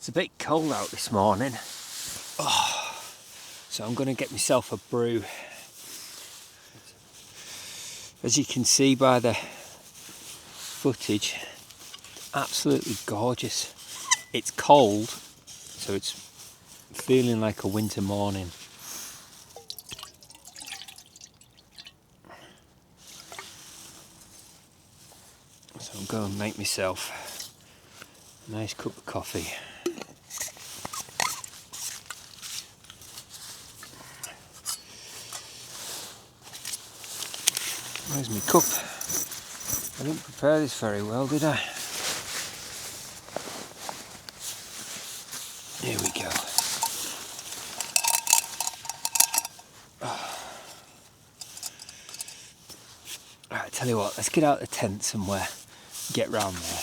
It's a bit cold out this morning, so I'm going to get myself a brew. As you can see by the footage, absolutely gorgeous. It's cold, so it's feeling like a winter morning. So I'm going to make myself a nice cup of coffee. Where's my cup? I didn't prepare this very well, did I? Here we go. Alright, tell you what, let's get out the tent somewhere, get round there.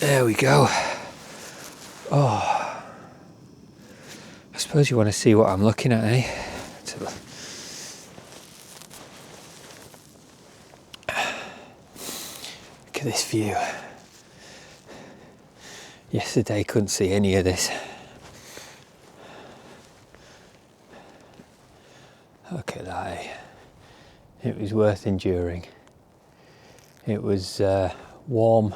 There we go. Oh, I suppose you want to see what I'm looking at, eh? Look at this view. Yesterday couldn't see any of this. Look at that, eh? It was worth enduring. It was warm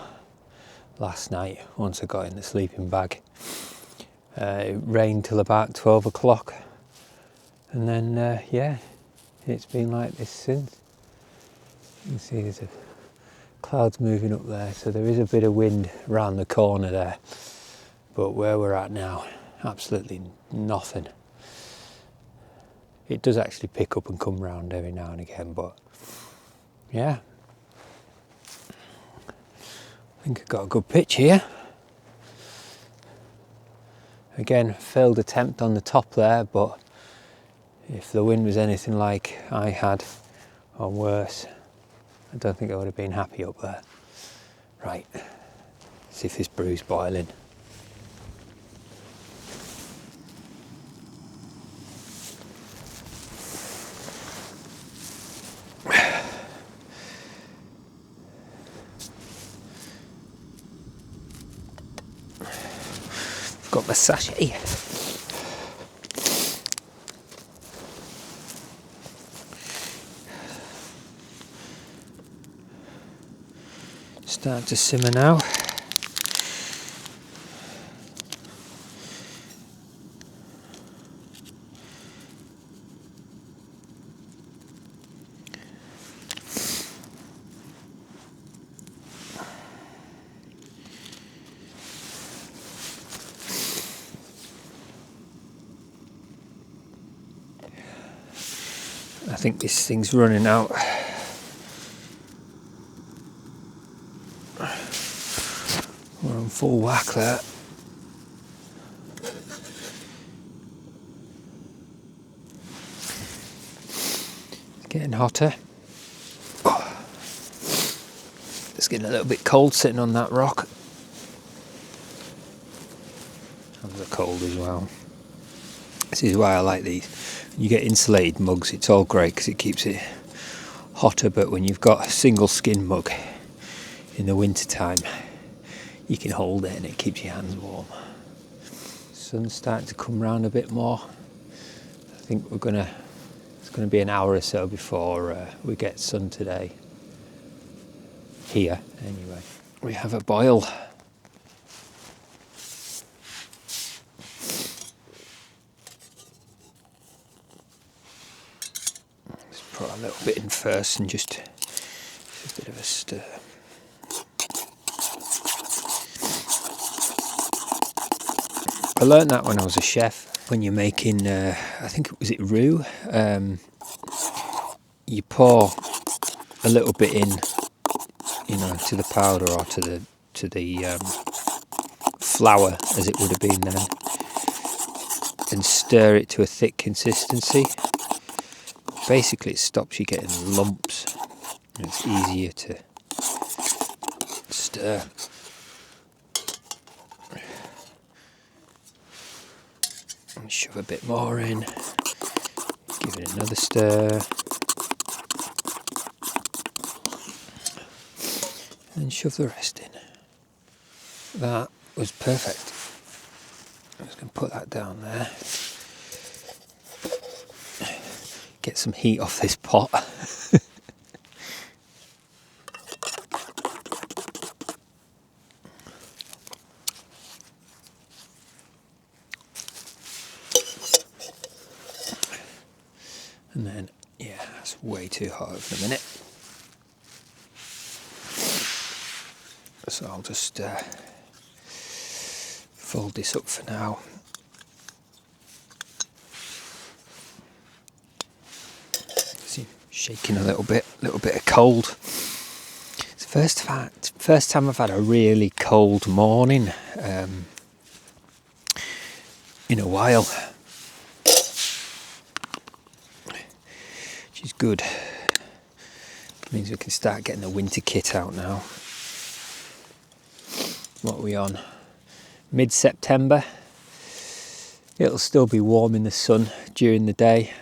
last night once I got in the sleeping bag. It rained till about 12 o'clock and then yeah, it's been like this since. You can see there's clouds moving up there, so there is a bit of wind around the corner there, but where we're at now, absolutely nothing. It does actually pick up and come round every now and again, but yeah, I think I've got a good pitch here. Again, failed attempt on the top there, but if the wind was anything like I had, or worse, I don't think I would have been happy up there. Right, see if this brew's boiling. Got my sachet. Starting to simmer now. I think this thing's running out. We're on full whack there. It's getting hotter. It's getting a little bit cold sitting on that rock. Hands are cold as well. This is why I like these. You get insulated mugs, it's all great because it keeps it hotter, but when you've got a single skin mug in the winter time, you can hold it and it keeps your hands warm. Sun's starting to come round a bit more. I think it's going to be an hour or so before we get sun today. Here, anyway. We have a boil. Put a little bit in first and just a bit of a stir. I learned that when I was a chef. When you're making, I think it was roux. You pour a little bit in, to the powder or to the flour, as it would have been then, and stir it to a thick consistency. Basically, it stops you getting lumps, and it's easier to stir. And shove a bit more in. Give it another stir. And shove the rest in. That was perfect. I'm just going to put that down there. Get some heat off this pot. And then, yeah, that's way too hot for the minute. So I'll just fold this up for now. See, shaking a little bit of cold. It's the first time I've had a really cold morning in a while. Which is good. It means we can start getting the winter kit out now. What are we on? Mid-September. It'll still be warm in the sun during the day,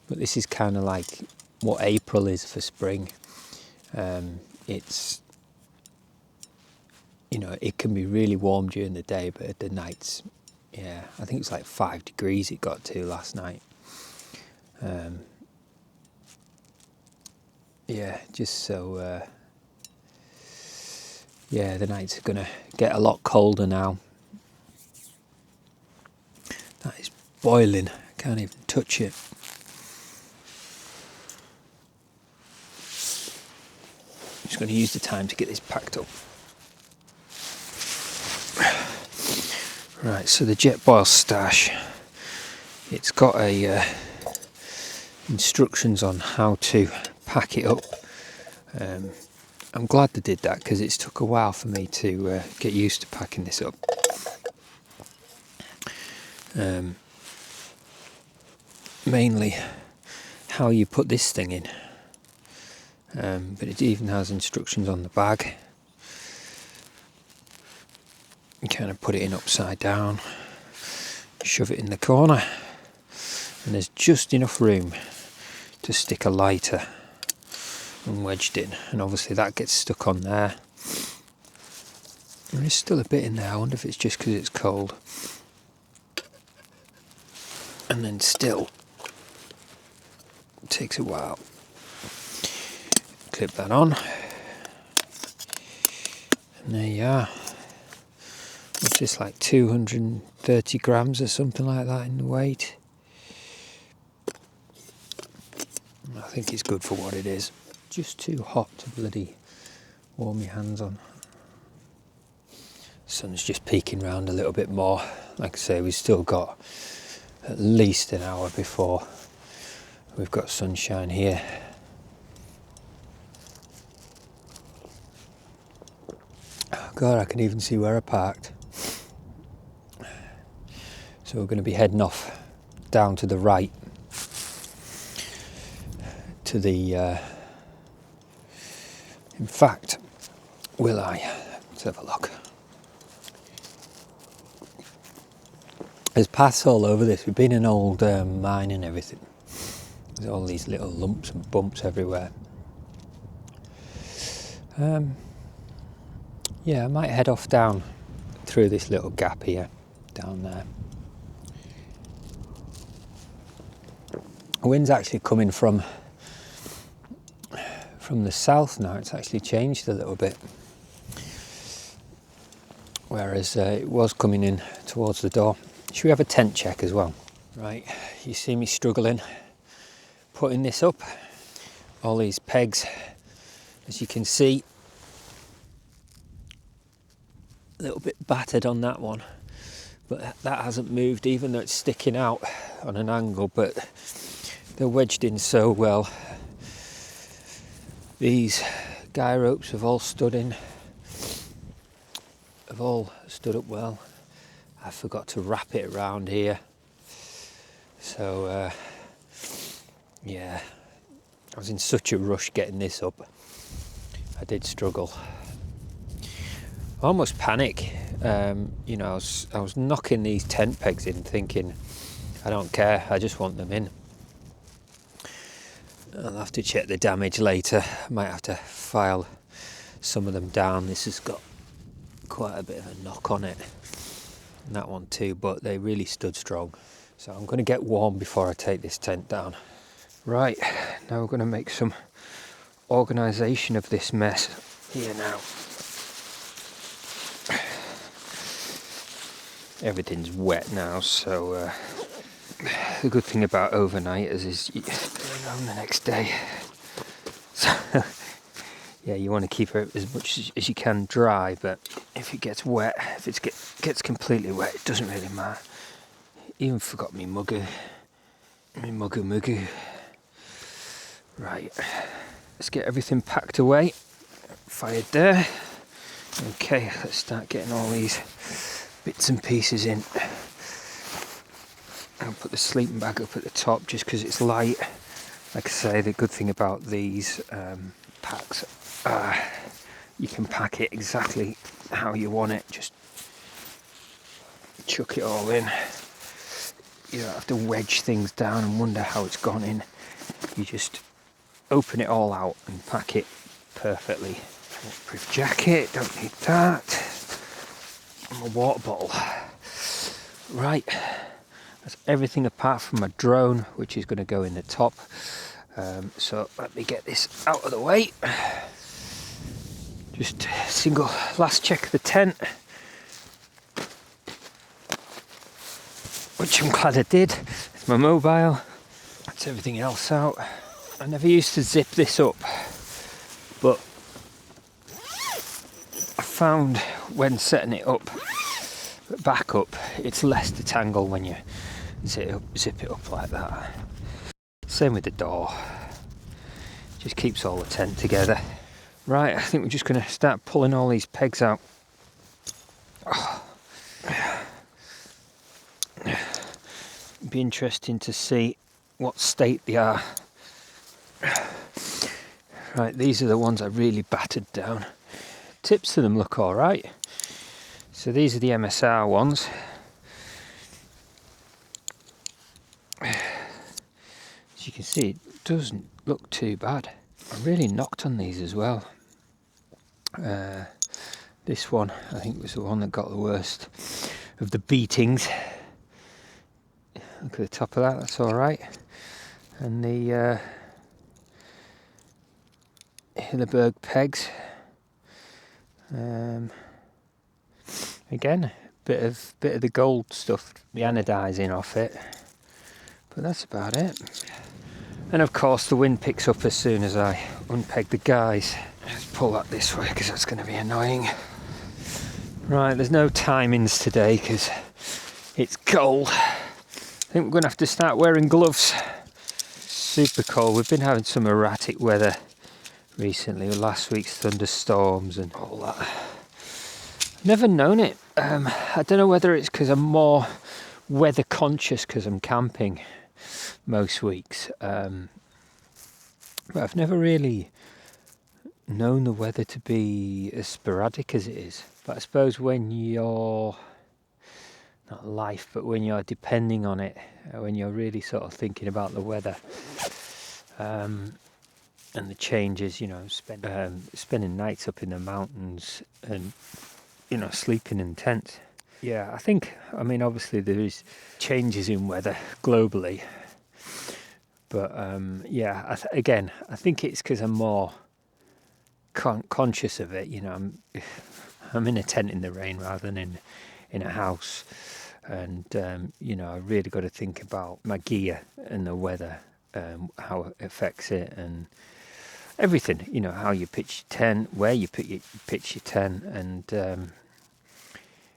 but this is kind of like what April is for spring. It's, you know, it can be really warm during the day, but at the nights, yeah, I think it's like 5 degrees it got to last night. Yeah, just so, yeah, the nights are going to get a lot colder now. That is boiling, I can't even touch it. I'm just going to use the time to get this packed up. Right, so the Jetboil stash, it's got a instructions on how to pack it up. I'm glad they did that because it's took a while for me to get used to packing this up. Mainly how you put this thing in, but it even has instructions on the bag. You kind of put it in upside down, shove it in the corner, and there's just enough room to stick a lighter and wedged in, and obviously that gets stuck on there. There is still a bit in there, I wonder if it's just because it's cold. And then still, it takes a while. Clip that on, and there you are. What's this, like 230 grams or something like that in weight? I think it's good for what it is. Just too hot to bloody warm your hands on. Sun's just peeking round a little bit more. Like I say, we've still got at least an hour before we've got sunshine here. Oh God, I can even see where I parked. So we're going to be heading off down to the right to the in fact, will I? Let's have a look. There's paths all over this. We've been in an old mine and everything. There's all these little lumps and bumps everywhere. Yeah, I might head off down through this little gap here, down there. The wind's actually coming from the south now. It's actually changed a little bit, whereas it was coming in towards the door. Should we have a tent check as well? Right, you see me struggling putting this up. All these pegs, as you can see, a little bit battered on that one, but that hasn't moved even though it's sticking out on an angle, but they're wedged in so well. These guy ropes have all stood up well. I forgot to wrap it around here, so yeah, I was in such a rush getting this up. I did struggle. I almost panic You know, I was knocking these tent pegs in thinking, I don't care, I just want them in. I'll have to check the damage later. Might have to file some of them down. This has got quite a bit of a knock on it, and that one too, but they really stood strong. So I'm going to get warm before I take this tent down. Right, now we're going to make some organisation of this mess here now. Everything's wet now, so the good thing about overnighters is you're going home the next day. So yeah, you want to keep it as much as you can dry, but if it gets wet, if it gets completely wet, it doesn't really matter. Even forgot me mugger. Right, let's get everything packed away. Fired there. Okay, let's start getting all these bits and pieces in. I'll put the sleeping bag up at the top just because it's light. Like I say, the good thing about these packs, you can pack it exactly how you want it. Just chuck it all in. You don't have to wedge things down and wonder how it's gone in. You just open it all out and pack it perfectly. Waterproof jacket, don't need that. And my water bottle. Right, that's everything apart from my drone, which is going to go in the top. So let me get this out of the way. Just single last check of the tent, which I'm glad I did. It's my mobile. That's everything else out. I never used to zip this up, but I found when setting it up, back up, it's less to tangle when you zip it up like that. Same with the door. Just keeps all the tent together. Right, I think we're just going to start pulling all these pegs out. Be interesting to see what state they are. Right, these are the ones I really battered down. Tips to them look alright. So these are the MSR ones. As you can see, it doesn't look too bad. I really knocked on these as well. This one, I think, was the one that got the worst of the beatings. Look at the top of that, that's alright. And the Hillerberg pegs. Again, bit of the gold stuff, the anodizing off it. But that's about it. And of course the wind picks up as soon as I unpeg the guys. Let's pull that this way because that's going to be annoying. Right, there's no timings today because it's cold. I think we're going to have to start wearing gloves. Super cold. We've been having some erratic weather recently. Last week's thunderstorms and all that. Never known it. I don't know whether it's because I'm more weather conscious because I'm camping most weeks. But I've never really known the weather to be as sporadic as it is. But I suppose when you're, not life, but when you're depending on it, when you're really sort of thinking about the weather and the changes, you know, spending nights up in the mountains and, you know, sleeping in tents. Yeah, I mean, obviously there is changes in weather globally. But yeah, again, I think it's because I'm more conscious of it. You know, I'm in a tent in the rain rather than in a house, and you know, I really got to think about my gear and the weather, how it affects it, and everything. You know, how you pitch your tent, where you pitch your tent, and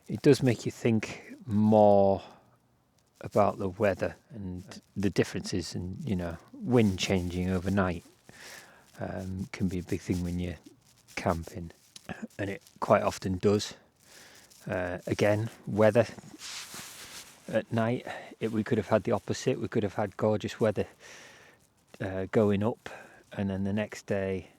it does make you think more about the weather and the differences, and you know, wind changing overnight can be a big thing when you're camping, and it quite often does. Again, weather at night, we could have had the opposite. We could have had gorgeous weather going up, and then the next day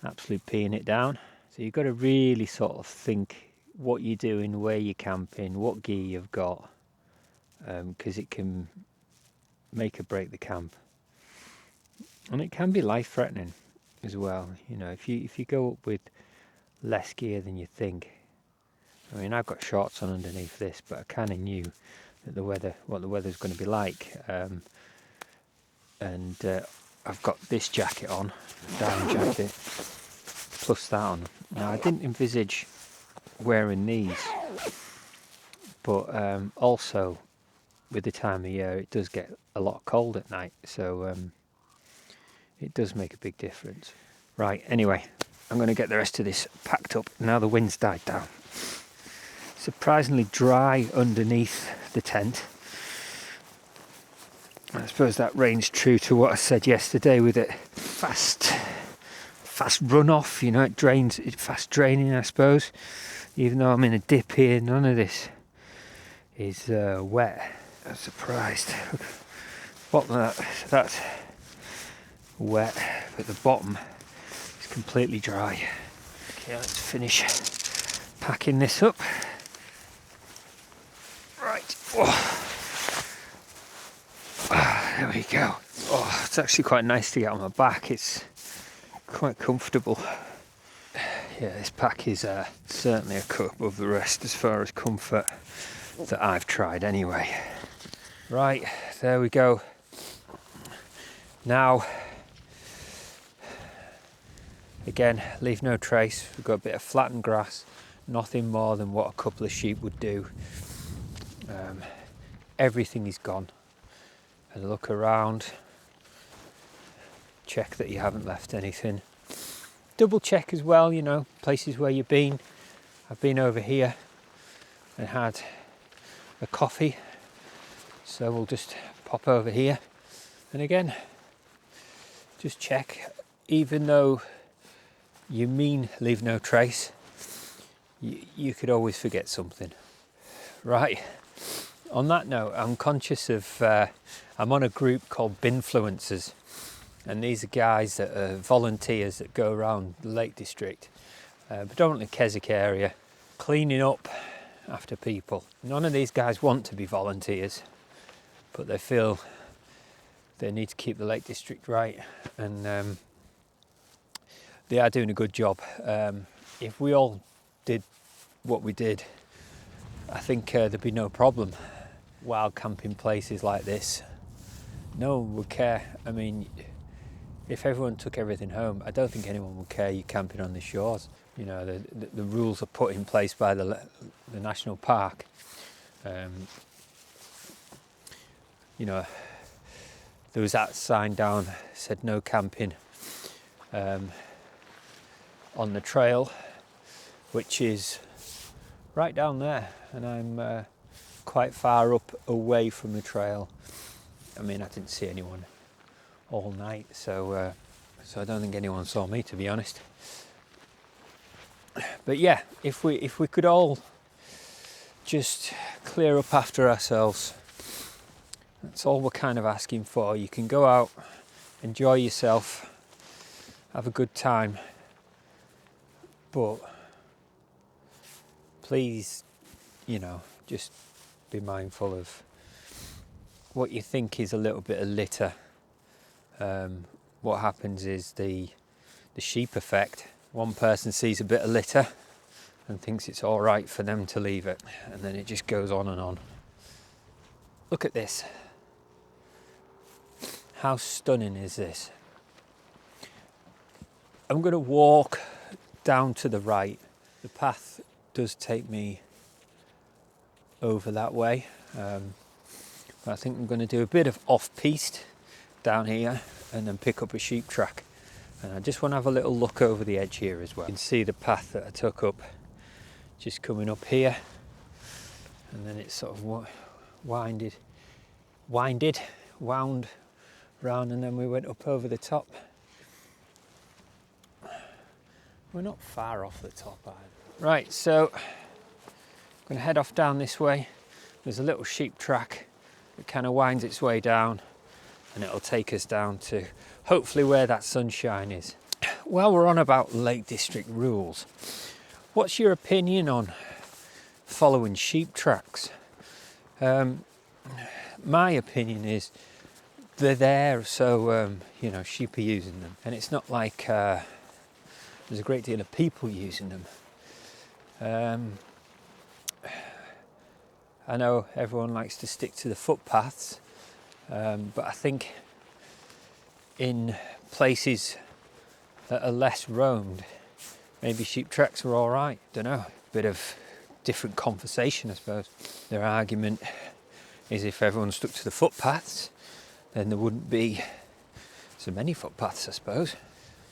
absolute peeing it down. So you've got to really sort of think what you're doing, where you're camping, what gear you've got, because it can make or break the camp, and it can be life-threatening as well. You know, if you go up with less gear than you think. I mean, I've got shorts on underneath this, but I kind of knew that what the weather's going to be like, and I've got this jacket on, down jacket, plus that on. Now, I didn't envisage wearing these, but also with the time of year, it does get a lot cold at night, so it does make a big difference. Right, anyway, I'm going to get the rest of this packed up now the wind's died down. Surprisingly dry underneath the tent. I suppose that reigns true to what I said yesterday with it fast runoff, you know, it's fast draining, I suppose. Even though I'm in a dip here, none of this is wet. I'm surprised. Bottom of that's wet, but the bottom is completely dry. Okay, let's finish packing this up. Right. Oh. There we go. Oh, it's actually quite nice to get on my back. It's quite comfortable. Yeah, this pack is certainly a cut above the rest as far as comfort that I've tried anyway. Right, there we go. Now, again, leave no trace. We've got a bit of flattened grass, nothing more than what a couple of sheep would do. Everything is gone. And look around, check that you haven't left anything. Double check as well, you know, places where you've been. I've been over here and had a coffee, so we'll just pop over here. And again, just check, even though you mean leave no trace, you could always forget something. Right, on that note, I'm conscious of, I'm on a group called Binfluencers, and these are guys that are volunteers that go around the Lake District, predominantly Keswick area, cleaning up after people. None of these guys want to be volunteers, but they feel they need to keep the Lake District right, and they are doing a good job. If we all did what we did, I think there'd be no problem. Wild camping places like this, no one would care. I mean, if everyone took everything home, I don't think anyone would care you camping on the shores. You know, the rules are put in place by the national park. You know, there was that sign down said no camping on the trail, which is right down there, and I'm quite far up away from the trail. I mean, I didn't see anyone all night, so I don't think anyone saw me, to be honest. But yeah, if we could all just clear up after ourselves, that's all we're kind of asking for. You can go out, enjoy yourself, have a good time, but please, you know, just be mindful of what you think is a little bit of litter. What happens is the sheep effect. One person sees a bit of litter and thinks it's all right for them to leave it, and then it just goes on and on. Look at this. How stunning is this? I'm going to walk down to the right. The path does take me over that way, but I think I'm going to do a bit of off-piste down here and then pick up a sheep track. And I just want to have a little look over the edge here as well. You can see the path that I took up just coming up here, and then it's sort of wound round, and then we went up over the top. We're not far off the top either. Right, so I'm going to head off down this way. There's a little sheep track that kind of winds its way down, and it'll take us down to hopefully where that sunshine is. While we're on about Lake District rules, what's your opinion on following sheep tracks. My opinion is they're there, so sheep are using them, and it's not like there's a great deal of people using them. I know everyone likes to stick to the footpaths, but I think in places that are less roamed, maybe sheep tracks are all right. Don't know. Bit of different conversation, I suppose. Their argument is if everyone stuck to the footpaths, then there wouldn't be so many footpaths, I suppose.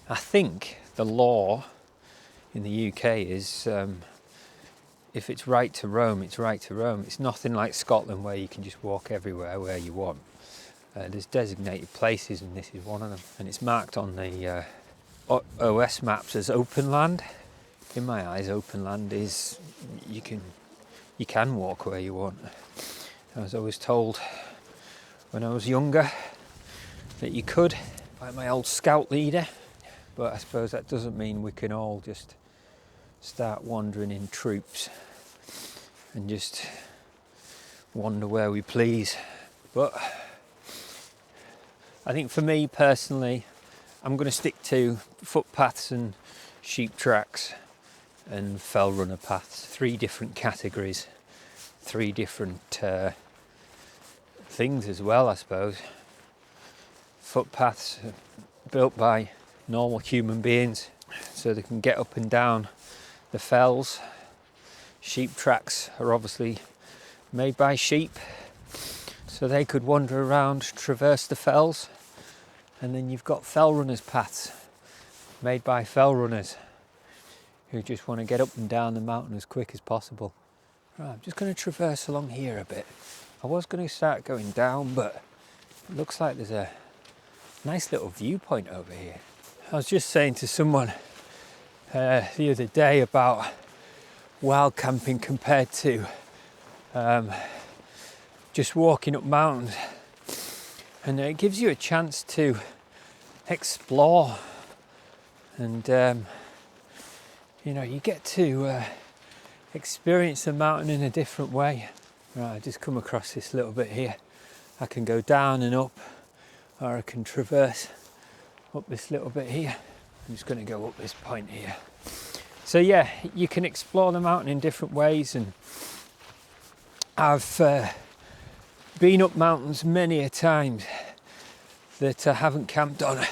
I think the law in the UK is if it's right to roam, it's right to roam. It's nothing like Scotland where you can just walk everywhere where you want. There's designated places, and this is one of them. And it's marked on the OS maps as open land. In my eyes, open land is you can walk where you want. I was always told when I was younger that you could, by my old scout leader, but I suppose that doesn't mean we can all just start wandering in troops and just wander where we please. But I think for me personally, I'm going to stick to footpaths and sheep tracks and fell runner paths. 3 different categories, 3 different things as well, I suppose. Footpaths built by normal human beings so they can get up and down the fells. Sheep tracks are obviously made by sheep so they could wander around, traverse the fells. And then you've got fell runners paths made by fell runners who just want to get up and down the mountain as quick as possible. Right, I'm just going to traverse along here a bit. I was going to start going down, but it looks like there's a nice little viewpoint over here. I was just saying to someone the other day about wild camping compared to just walking up mountains, and it gives you a chance to explore, and you get to experience the mountain in a different way. Right, I just come across this little bit here. I can go down and up, or I can traverse up this little bit here. I'm just going to go up this point here. So yeah, you can explore the mountain in different ways, and I've been up mountains many a times that I haven't camped on,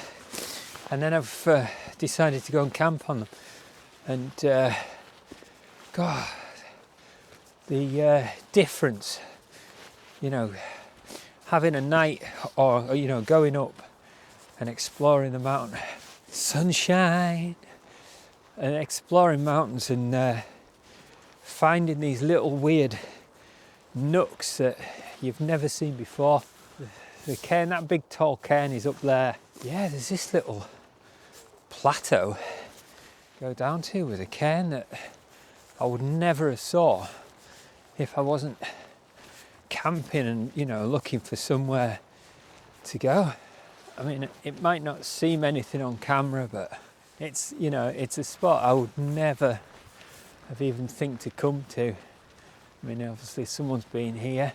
and then I've decided to go and camp on them, and God, the difference, having a night or going up and exploring the mountain, sunshine, and exploring mountains and finding these little weird nooks that you've never seen before. The cairn, that big tall cairn is up there. Yeah, there's this little plateau go down to with a cairn that I would never have saw if I wasn't camping and looking for somewhere to go. I mean, it might not seem anything on camera, but it's a spot I would never have even think to come to. I mean, obviously someone's been here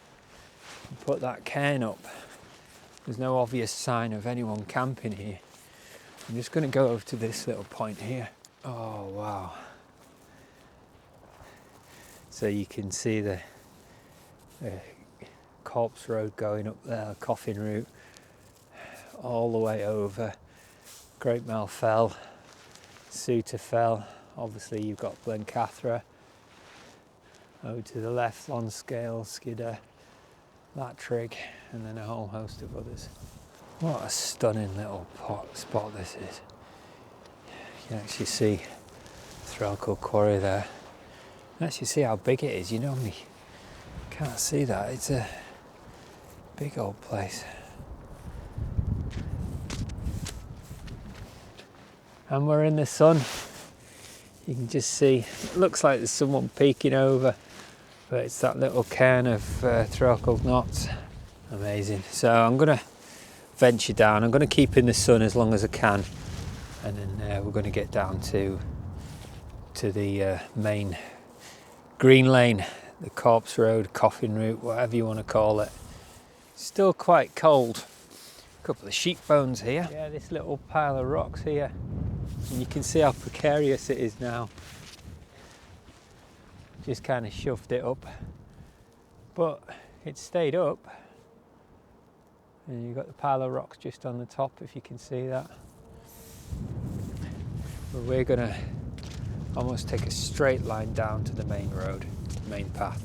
and put that cairn up. There's no obvious sign of anyone camping here. I'm just going to go over to this little point here. Oh wow. So you can see the corpse road going up there, coffin route, all the way over Great Mel Fell, Suter Fell. Obviously you've got Blencathra. Over to the left, Lonscale, Skidder, Lattrig, and then a whole host of others. What a stunning little spot this is. You can actually see Threlkeld Quarry there. You can actually see how big it is. You normally can't see that. It's a big old place. And we're in the sun. You can just see, it looks like there's someone peeking over, but it's that little cairn of Threlkeld Knots. Amazing. So I'm going to venture down. I'm going to keep in the sun as long as I can, and then we're going to get down to the main green lane the corpse road, coffin route, whatever you want to call it. Still quite cold. A couple of sheep bones here. Yeah, this little pile of rocks here. And you can see how precarious it is now. Just kind of shoved it up. But it stayed up. And you've got the pile of rocks just on the top, if you can see that. But we're gonna almost take a straight line down to the main road, main path.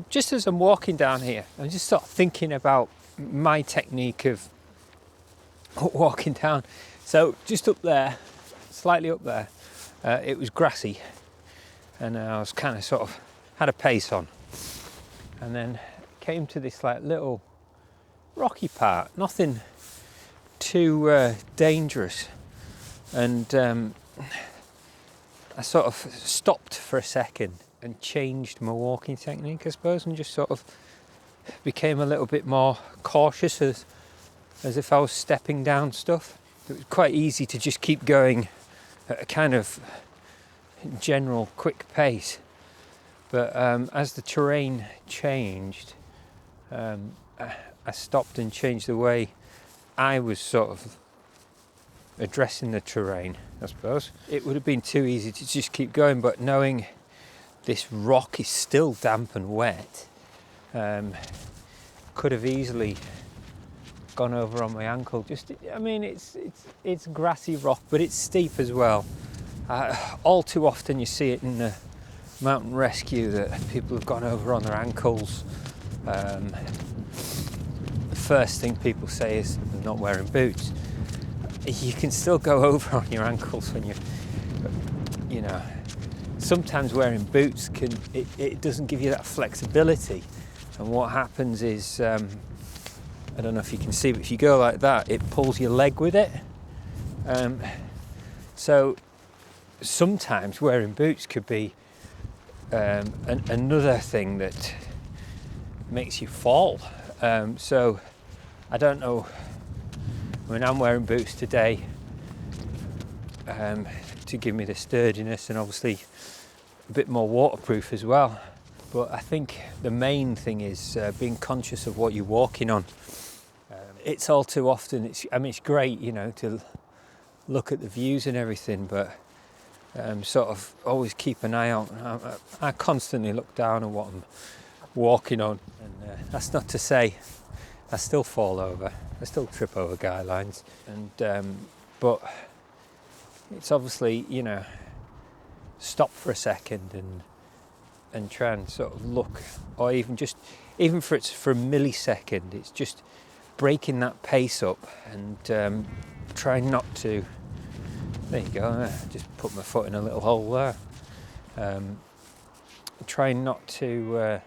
Just as I'm walking down here, I'm just sort of thinking about my technique of walking down. So just up there, slightly up there, it was grassy, and I was kind of sort of had a pace on, and then came to this like little rocky part, nothing too dangerous, and I sort of stopped for a second and changed my walking technique, I suppose, and just sort of became a little bit more cautious, as if I was stepping down stuff. It was quite easy to just keep going at a kind of general quick pace, but as the terrain changed, I stopped and changed the way I was sort of addressing the terrain, I suppose. It would have been too easy to just keep going, but knowing this rock is still damp and wet, could have easily gone over on my ankle. I mean, it's grassy rock, but it's steep as well. All too often you see it in the mountain rescue that people have gone over on their ankles. The first thing people say is they're not wearing boots. You can still go over on your ankles when you know. Sometimes wearing boots it doesn't give you that flexibility, and what happens is, I don't know if you can see, but if you go like that, it pulls your leg with it. So sometimes wearing boots could be another thing that makes you fall. So I don't know. I mean, I'm wearing boots today to give me the sturdiness, and obviously a bit more waterproof as well. But I think the main thing is being conscious of what you're walking on. It's all too often, it's great, you know, to look at the views and everything, but sort of always keep an eye out. I constantly look down at what I'm walking on, and that's not to say I still fall over, I still trip over guy lines, and but it's obviously, you know, stop for a second and try and sort of look, or even for a millisecond, it's just breaking that pace up and trying not to. There you go. Just put my foot in a little hole there. Trying not to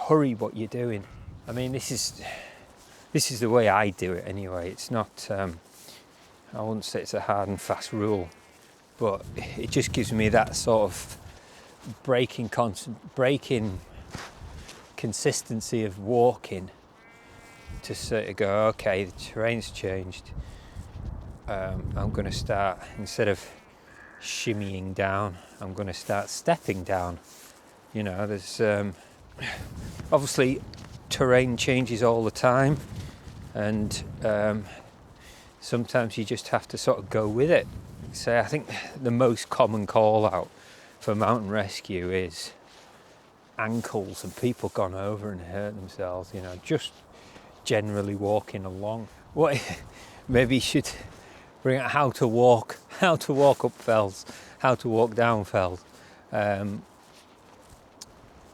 hurry what you're doing. I mean, this is the way I do it anyway. It's not. I wouldn't say it's a hard and fast rule, but it just gives me that sort of breaking consistency of walking, to sort of go, okay, the terrain's changed. I'm going to start, instead of shimmying down, I'm going to start stepping down. You know, there's obviously terrain changes all the time, and sometimes you just have to sort of go with it. So I think the most common call out for mountain rescue is ankles and people gone over and hurt themselves, you know, just generally walking along. What maybe you should bring out how to walk up fells, how to walk down fells.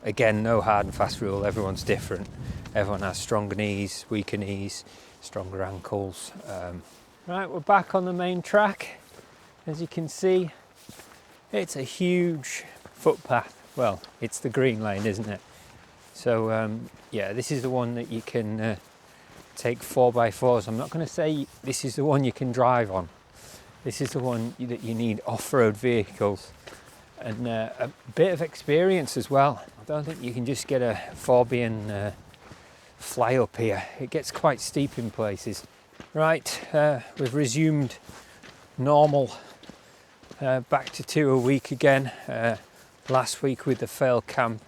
Again, no hard and fast rule, everyone's different. Everyone has stronger knees, weaker knees, stronger ankles. Right, we're back on the main track. As you can see, it's a huge footpath. Well, it's the green lane, isn't it? So yeah, this is the one that you can take 4x4s. I'm not going to say this is the one you can drive on. This is the one that you need off-road vehicles and a bit of experience as well. I don't think you can just get a 4B and fly up here. It gets quite steep in places. Right, we've resumed normal, back to 2 a week again. last week with the failed camp.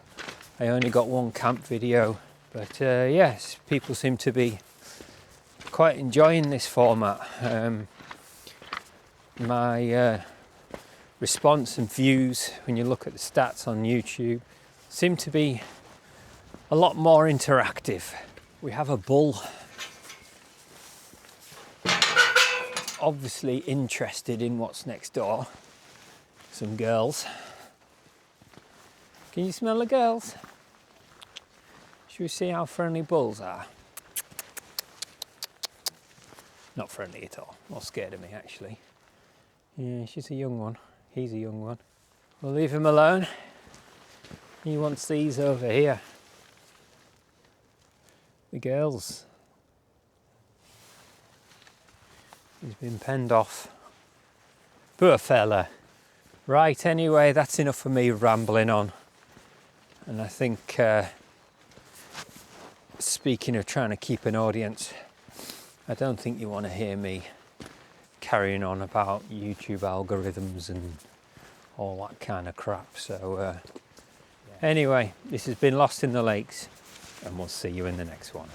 I only got one camp video, but yes, people seem to be quite enjoying this format. My response and views, when you look at the stats on YouTube, seem to be a lot more interactive. We have a bull, obviously interested in what's next door. Some girls. Can you smell the girls? Should we see how friendly bulls are? Not friendly at all. More scared of me, actually. Yeah, she's a young one. He's a young one. We'll leave him alone. He wants these over here. The girls. He's been penned off. Poor fella. Right, anyway, that's enough for me rambling on. And I think, speaking of trying to keep an audience, I don't think you want to hear me carrying on about YouTube algorithms and all that kind of crap. So anyway, this has been Lost in the Lakes, and we'll see you in the next one.